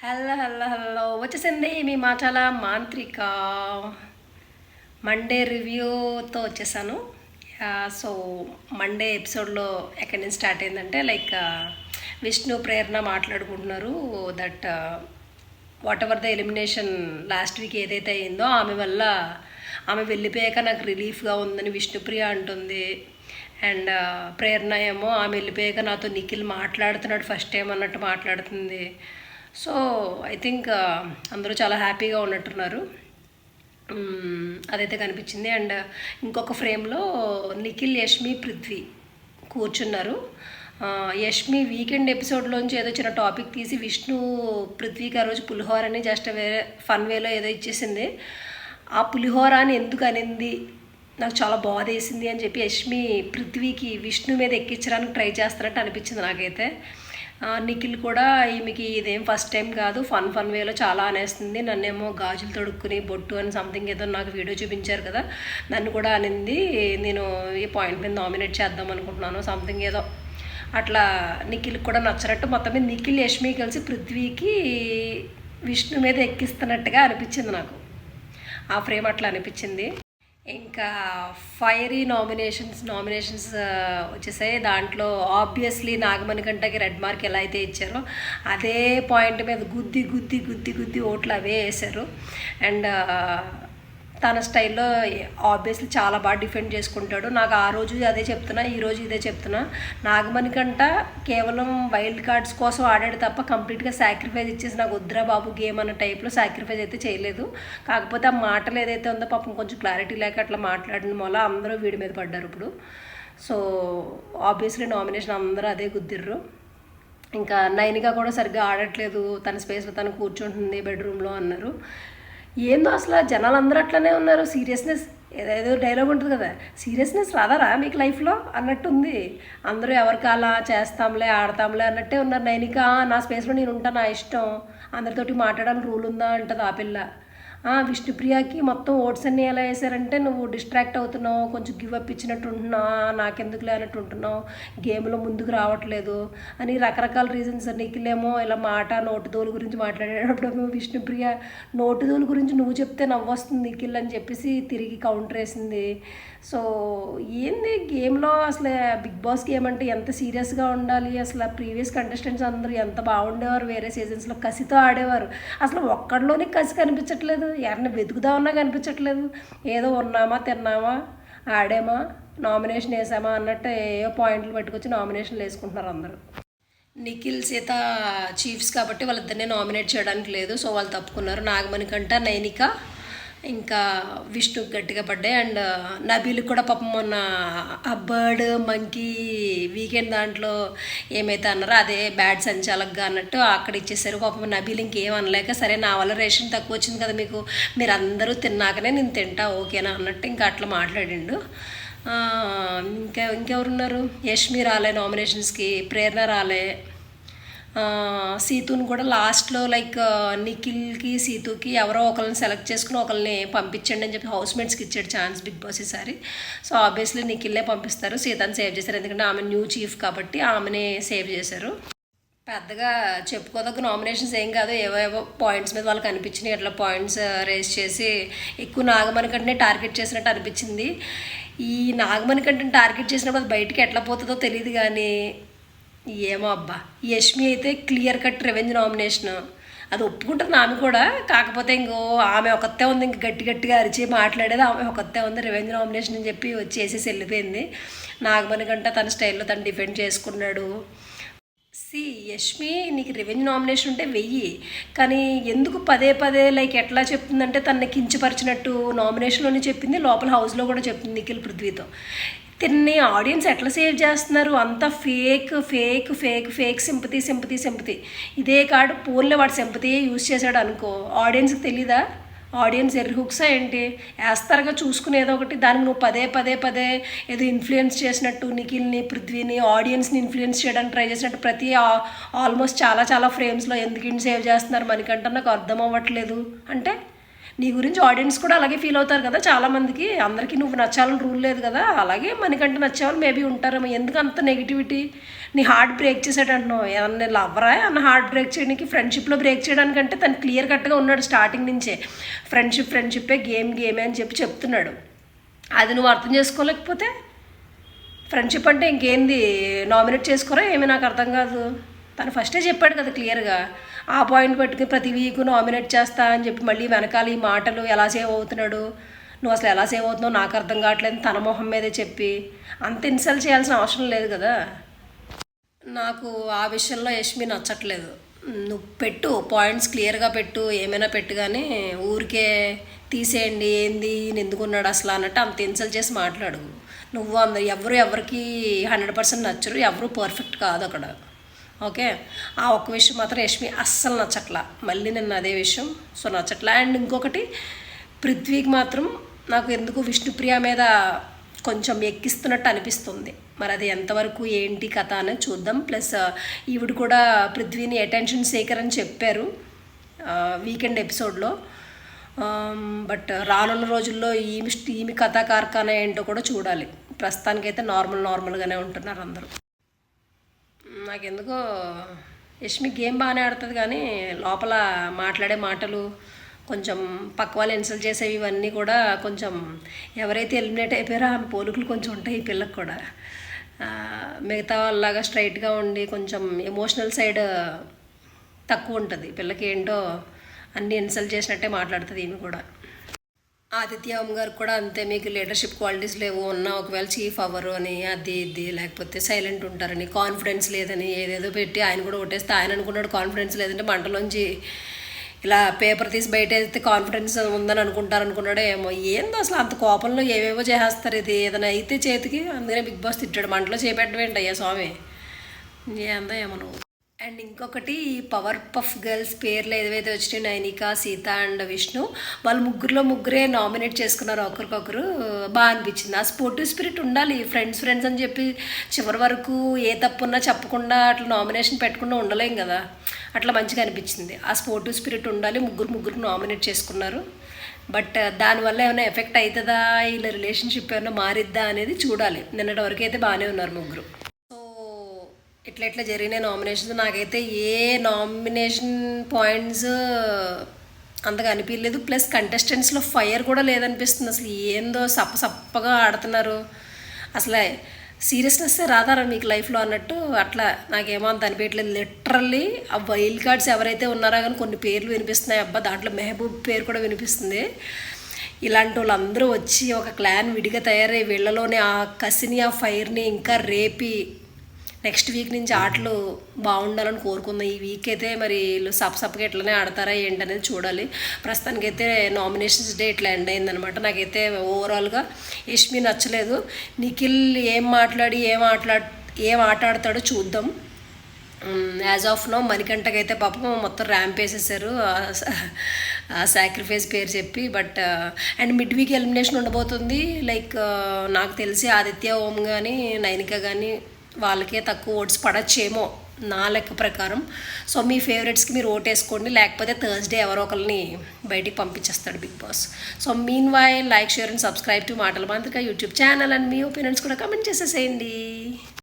Hello hello hello వచ్చేసింది మీ మాటల మాంత్రిక Monday రివ్యూతో వచ్చేసాను. సో మండే ఎపిసోడ్లో ఎక్కడి నుంచి స్టార్ట్ అయిందంటే విష్ణు ప్రేరణ మాట్లాడుకుంటున్నారు that what ever the elimination last week ఏదైతే అయిందో ఆమె వెళ్ళిపోయాక నాకు రిలీఫ్గా ఉందని విష్ణుప్రియ అంటుంది. అండ్ ప్రేరణ ఏమో ఆమె వెళ్ళిపోయాక నాతో నిఖిల్ మాట్లాడుతున్నాడు ఫస్ట్ టైం అన్నట్టు మాట్లాడుతుంది. సో ఐ థింక్ అందరూ చాలా హ్యాపీగా ఉన్నట్టున్నారు. అదైతే కనిపించింది. అండ్ ఇంకొక ఫ్రేమ్లో నిఖిల్, యష్మి, పృథ్వీ కూర్చున్నారు. యష్మి వీకెండ్ ఎపిసోడ్లోంచి ఏదో చిన్న టాపిక్ తీసి విష్ణు పృథ్వీకి ఆ రోజు పులిహోర అని జస్ట్ వేరే ఫన్ వేలో ఏదో ఇచ్చేసింది. ఆ పులిహోర అని ఎందుకు అనింది, నాకు చాలా బాధ వేసింది అని చెప్పి యష్మి పృథ్వీకి విష్ణు మీద ఎక్కించడానికి ట్రై చేస్తున్నట్టు అనిపించింది నాకైతే. నిఖిల్ కూడా ఈమెకి ఇదేం ఫస్ట్ టైం కాదు, ఫన్ వేలో చాలా అనేస్తుంది, నన్నేమో గాజులు తొడుక్కుని బొట్టు అని సంథింగ్ ఏదో నాకు వీడియో చూపించారు కదా, నన్ను కూడా అనింది, నేను ఈ పాయింట్ మీద నామినేట్ చేద్దాం అనుకుంటున్నాను సంథింగ్ ఏదో అట్లా నిఖిల్కి కూడా నచ్చినట్టు మొత్తం మీద నిఖిల్, యష్మి కలిసి పృథ్వీకి విష్ణు మీద ఎక్కిస్తున్నట్టుగా అనిపించింది నాకు. ఆ ఫ్రేమ్ అట్లా అనిపించింది. ఇంకా ఫైరీ నామినేషన్స్ వచ్చేసాయి. దాంట్లో ఆబ్వియస్లీ నాగమణికంటకి రెడ్ మార్క్ ఎలా అయితే ఇచ్చారో అదే పాయింట్ మీద గుద్ది గుద్ది గుద్ది గుద్ది ఓట్లు అవే వేశారు. అండ్ తన స్టైల్లో ఆబ్వియస్లీ చాలా బాగా డిఫెండ్ చేసుకుంటాడు. నాకు ఆ రోజు అదే చెప్తున్నా, ఈరోజు ఇదే చెప్తున్నా, నాగమణికంట కేవలం వైల్డ్ కార్డ్స్ కోసం ఆడాడు తప్ప కంప్లీట్గా సాక్రిఫైస్ ఇచ్చేసి నాకు వద్దురా బాబు గేమ్ అన్న టైప్లో సాక్రిఫైస్ అయితే చేయలేదు. కాకపోతే ఆ మాటలు ఏదైతే ఉందో పాపం కొంచెం క్లారిటీ లేక అట్లా మాట్లాడిన వల్ల అందరూ వీడి మీద పడ్డారు ఇప్పుడు. సో ఆబ్వియస్లీ నామినేషన్ అందరూ అదే గుద్దిర్రు. ఇంకా నైనిక కూడా సరిగ్గా ఆడట్లేదు, తన స్పేస్లో తను కూర్చుంటుంది బెడ్రూమ్లో అన్నారు. ఏందో అసలు జనాలు అందరూ అట్లనే ఉన్నారు. సీరియస్నెస్ ఏదో డైలాగ్ ఉంటుంది కదా, సీరియస్నెస్ రాదారా మీకు లైఫ్లో అన్నట్టుంది. అందరూ ఎవరికి అలా చేస్తాంలే ఆడతాంలే అన్నట్టే ఉన్నారు. నైనిక నా స్పేస్లో నేను ఉంటాను, నా ఇష్టం, అందరితోటి మాట్లాడాలని రూల్ ఉందా అంటుంది ఆ పిల్ల. విష్ణుప్రియకి మొత్తం ఓట్స్ అన్నీ ఎలా వేసారంటే, నువ్వు డిస్ట్రాక్ట్ అవుతున్నావు, కొంచెం గివప్ ఇచ్చినట్టు ఉంటున్నావు, నాకెందుకులే అన్నట్టు ఉంటున్నావు, గేమ్లో ముందుకు రావట్లేదు అని రకరకాల రీజన్స్. నిఖిలేమో ఇలా నోటుదోలు గురించి మాట్లాడేటప్పుడు విష్ణుప్రియ నోటుదోలు గురించి నువ్వు చెప్తే నవ్వొస్తుంది నిఖిల్ అని చెప్పేసి తిరిగి కౌంటర్ వేసింది. సో ఏంది గేమ్లో అసలు బిగ్ బాస్ గేమ్ అంటే ఎంత సీరియస్గా ఉండాలి, అసలు ప్రీవియస్ కంటెస్టెంట్స్ అందరూ ఎంత బాగుండేవారు, వేరే సీజన్స్లో కసితో ఆడేవారు. అసలు ఒక్కడిలోనే కసి కనిపించట్లేదు, ఎవరిని వెతుకుదామన్నా కనిపించట్లేదు. ఏదో ఉన్నామా, తిన్నామా, ఆడామా, నామినేషన్ వేసామా అన్నట్టు ఏవో పాయింట్లు పెట్టుకొచ్చి నామినేషన్లు వేసుకుంటున్నారు అందరూ. నిఖిల్, సీత చీఫ్స్ కాబట్టి వాళ్ళిద్దరిని నామినేట్ చేయడానికి లేదు, సో వాళ్ళు తప్పుకున్నారు. నాగమణికంట, నైనిక, ఇంకా విష్ణు గట్టిగా పడ్డాయి. అండ్ నబీల్కి కూడా పాపం మొన్న ఆ బర్డ్ మంకీ వీకెండ్ దాంట్లో ఏమైతే అన్నారో అదే బ్యాడ్ సంచాలకుగా అన్నట్టు అక్కడ ఇచ్చేసారు. పాపం నబీల్ ఇంకేం అనలేక, సరే నా వల్ల రేషన్ తక్కువ వచ్చింది కదా మీకు, మీరు అందరూ తిన్నాకనే నేను తింటా ఓకేనా అన్నట్టు ఇంకా అట్లా మాట్లాడిండు. ఇంకెవరున్నారు, యష్మి రాలే నామినేషన్స్కి, ప్రేరణ రాలే, సీతుని కూడా లాస్ట్లో నిఖిల్కి సీతుకి ఎవరో ఒకరిని సెలెక్ట్ చేసుకుని ఒకరిని పంపించండి అని చెప్పి హౌస్మేట్స్కి ఇచ్చాడు ఛాన్స్ బిగ్ బాస్ ఈసారి. సో ఆబ్వియస్లీ నిఖిల్నే పంపిస్తారు, సీతని సేవ్ చేశారు, ఎందుకంటే ఆమె న్యూ చీఫ్ కాబట్టి ఆమెనే సేవ్ చేశారు. పెద్దగా చెప్పుకోదగ్గ నామినేషన్స్ ఏం కాదు, ఏవేవో పాయింట్స్ మీద వాళ్ళకి అనిపించినాయి, అట్లా పాయింట్స్ రేస్ చేసి ఎక్కువ నాగమణికంటనే టార్గెట్ చేసినట్టు అనిపించింది. ఈ నాగమణికంటని టార్గెట్ చేసినప్పుడు అది బయటికి ఎట్లా పోతుందో తెలియదు కానీ ఏమో అబ్బా. యష్మి అయితే క్లియర్ కట్ రివెంజ్ నామినేషన్, అది ఒప్పుకుంటుంది ఆమె కూడా. కాకపోతే ఆమె ఒకతే ఉంది, ఇంక గట్టిగా అరిచి మాట్లాడేది ఆమె ఒకతే ఉంది, రివెంజ్ నామినేషన్ అని చెప్పి వచ్చేసేసి వెళ్ళిపోయింది. నాగమణికంట తన స్టైల్లో తను డిఫెండ్ చేసుకున్నాడు. యష్మి నీకు రివెంజ్ నామినేషన్ ఉంటే వెయ్యి, కానీ ఎందుకు పదే ఎట్లా చెప్తుందంటే తనని కించపరిచినట్టు నామినేషన్లోనే చెప్పింది, లోపల హౌస్లో కూడా చెప్తుంది నిఖిల్ పృథ్వీతో. తిన్ని ఆడియన్స్ ఎట్లా సేవ్ చేస్తున్నారు, అంతా ఫేక్ సింపతి. ఇదే కార్డు పోన్లే వాడు సింపతియే యూజ్ చేశాడు అనుకో, ఆడియన్స్కి తెలీదా, ఆడియన్స్ ఎర్రి హుక్సా ఏంటి వేస్తారుగా చూసుకుని ఏదో ఒకటి. దానికి నువ్వు పదే ఏదో ఇన్ఫ్లుయెన్స్ చేసినట్టు నిఖిల్ని, పృథ్వీని, ఆడియన్స్ని ఇన్ఫ్లుయెన్స్ చేయడానికి ట్రై చేసినట్టు ప్రతి ఆల్మోస్ట్ చాలా ఫ్రేమ్స్లో ఎందుకు సేవ్ చేస్తున్నారు మనకంటే నాకు అర్థం అవ్వట్లేదు. అంటే నీ గురించి ఆడియన్స్ కూడా అలాగే ఫీల్ అవుతారు కదా చాలామందికి. అందరికీ నువ్వు నచ్చాలని రూల్ లేదు కదా, అలాగే మనకంటే నచ్చేవాళ్ళు మేబీ ఉంటారేమో. ఎందుకు అంత నెగిటివిటీ? నీ హార్ట్ బ్రేక్ చేసేటంటున్నావు. ఏమన్నా లవ్వరా అన్న హార్ట్ బ్రేక్ చేయడానికి? ఫ్రెండ్షిప్లో బ్రేక్ చేయడానికంటే తను క్లియర్ కట్గా ఉన్నాడు స్టార్టింగ్ నుంచే. ఫ్రెండ్షిప్పే, గేమే అని చెప్తున్నాడు. అది నువ్వు అర్థం చేసుకోలేకపోతే ఫ్రెండ్షిప్ అంటే ఇంకేంది నామినేట్ చేసుకోరా ఏమీ? నాకు అర్థం కాదు. తను ఫస్టే చెప్పాడు కదా క్లియర్గా. ఆ పాయింట్ పెట్టుకుని ప్రతి వీక్ నామినేట్ చేస్తా అని చెప్పి మళ్ళీ వెనకాల ఈ మాటలు ఎలా సేవ్ అవుతున్నాడు, నువ్వు అసలు ఎలా సేవ్ అవుతున్నావు నాకు అర్థం కావట్లేదు తన మొహం మీదే చెప్పి అంత ఇన్సల్ట్ చేయాల్సిన అవసరం లేదు కదా. నాకు ఆ విషయంలో యష్మి నచ్చట్లేదు. నువ్వు పెట్టు, పాయింట్స్ క్లియర్గా పెట్టు, ఏమైనా పెట్టు, కానీ ఊరికే తీసేయండి ఏంది ఎందుకున్నాడు అసలు అన్నట్టు అంత ఇన్సల్ట్ చేసి మాట్లాడు. నువ్వు ఎవరికి 100% నచ్చరు, ఎవరు పర్ఫెక్ట్ కాదు అక్కడ. ఓకే, ఆ ఒక్క విషయం మాత్రం యష్మి అస్సలు నచ్చట్లా. మళ్ళీ నిన్న అదే విషయం సో నచ్చట్లా. అండ్ ఇంకొకటి, పృథ్వీకి మాత్రం నాకు ఎందుకు విష్ణుప్రియ మీద కొంచెం ఎక్కిస్తున్నట్టు అనిపిస్తుంది. మరి అది ఎంతవరకు ఏంటి కథ అనేది చూద్దాం. ప్లస్ ఈవిడ కూడా పృథ్వీని అటెన్షన్ సీకర్ అని చెప్పారు వీకెండ్ ఎపిసోడ్లో. బట్ రానున్న రోజుల్లో ఈమె కథా కార్ఖానా ఏంటో కూడా చూడాలి. ప్రస్తుతానికైతే నార్మల్గానే ఉంటున్నారు అందరూ. నాకెందుకో యష్మి గేమ్ బాగానే ఆడుతుంది, కానీ లోపల మాట్లాడే మాటలు కొంచెం పక్క వాళ్ళు ఇన్సల్ట్ చేసేవి ఇవన్నీ కూడా కొంచెం ఎవరైతే ఎలిమినేట్ అయిపోయారో ఆమె పోలికలు కొంచెం ఉంటాయి ఈ పిల్లకి కూడా. మిగతా వాళ్ళలాగా స్ట్రైట్గా ఉండి కొంచెం ఎమోషనల్ సైడ్ తక్కువ ఉంటుంది పిల్లకి. ఏంటో అన్నీ ఇన్సల్ట్ చేసినట్టే మాట్లాడుతుంది ఈమె కూడా. ఆదిత్య ఓం గారు కూడా అంతే, మీకు లీడర్షిప్ క్వాలిటీస్ లేవు, ఉన్నా ఒకవేళ చీఫ్ అవ్వరు అని, అది ఇది లేకపోతే సైలెంట్ ఉంటారని, కాన్ఫిడెన్స్ లేదని ఏదేదో పెట్టి ఆయన కూడా కొట్టేస్తే ఆయన అనుకున్నాడు కాన్ఫిడెన్స్ లేదంటే మంటలోంచి ఇలా పేపర్ తీసి బయట వేస్తే కాన్ఫిడెన్స్ ఉందని అనుకున్నాడో ఏమో. ఏందో అసలు అంత కోపంలో ఏవేవో చేస్తారు. ఇది ఏదైనా అయితే చేతికి, అందుకనే బిగ్ బాస్ తిట్టాడు. మంటలో చేపెట్టడం ఏంటి అయ్యా స్వామి, ఏందో ఏమో నువ్వు. అండ్ ఇంకొకటి, పవర్ పఫ్ గర్ల్స్ పేర్లు ఏదైతే వచ్చినాయి నైనిక, సీత అండ్ విష్ణు, వాళ్ళు ముగ్గురే నామినేట్ చేసుకున్నారు ఒకరికొకరు. బాగా అనిపించింది. ఆ స్పోర్టివ్ స్పిరిట్ ఉండాలి. ఫ్రెండ్స్ అని చెప్పి చివరి వరకు ఏ తప్పున్నా చెప్పకుండా అట్లా నామినేషన్ పెట్టకుండా ఉండలేం కదా. అట్లా మంచిగా అనిపించింది. ఆ స్పోర్టివ్ స్పిరిట్ ఉండాలి. ముగ్గురు నామినేట్ చేసుకున్నారు. బట్ దానివల్ల ఏమైనా ఎఫెక్ట్ అవుతుందా, వీళ్ళ రిలేషన్షిప్ ఏమైనా మారిద్దా అనేది చూడాలి. నిన్నటి వరకు అయితే బాగానే ఉన్నారు ముగ్గురు. ఇట్లా జరిగిన నామినేషన్స్ నాకైతే ఏ నామినేషన్ పాయింట్స్ అంతగా అనిపించలేదు. ప్లస్ కంటెస్టెంట్స్లో ఫైర్ కూడా లేదనిపిస్తుంది. అసలు ఏందో సప్పగా ఆడుతున్నారు. అసలు సీరియస్నెస్ రాదారా మీకు లైఫ్లో అన్నట్టు అట్లా నాకేమో అంత అనిపించట్లేదు. లిటరల్లీ ఆ వైల్డ్ కార్డ్స్ ఎవరైతే ఉన్నారో కానీ కొన్ని పేర్లు వినిపిస్తున్నాయి. అబ్బా, దాంట్లో మెహబూబ్ పేరు కూడా వినిపిస్తుంది. ఇలాంటి వాళ్ళందరూ వచ్చి ఒక క్లాన్ విడిగా తయారై వీళ్ళలోనే ఆ కసిని, ఆ ఫైర్ని ఇంకా రేపి నెక్స్ట్ వీక్ నుంచి ఆటలు బాగుండాలని కోరుకుందాం. ఈ వీక్ అయితే మరి వీళ్ళు సప్పగా ఎట్లనే ఆడతారా ఏంటనేది చూడాలి. ప్రస్తుతానికైతే నామినేషన్స్ డే ఇట్లా ఎండ్ అయిందనమాట. నాకైతే ఓవరాల్గా యష్మి నచ్చలేదు. నిఖిల్ ఏం ఆట ఆడతాడో చూద్దాం. యాజ్ ఆఫ్ నో మణికంఠకైతే పాపం మొత్తం ర్యాంప్ వేసేసారు సాక్రిఫైస్ పేరు చెప్పి. But and mid week elimination ఉండబోతుంది. లైక్ నాకు తెలిసి ఆదిత్య ఓం కానీ నైనిక కానీ వాళ్ళకే తక్కువ ఓట్స్ పడచ్చేమో నా లెక్క ప్రకారం. సో మీ ఫేవరెట్స్కి మీరు ఓట్ వేసుకోండి, లేకపోతే థర్స్డే ఎవరో ఒకరిని బయటికి పంపించేస్తాడు Bigg Boss. So meanwhile like, share and subscribe to మాటల మాంత్రిక యూట్యూబ్ ఛానల్. అండ్ మీ ఒపీనియన్స్ కూడా కమెంట్ చేసేసేయండి.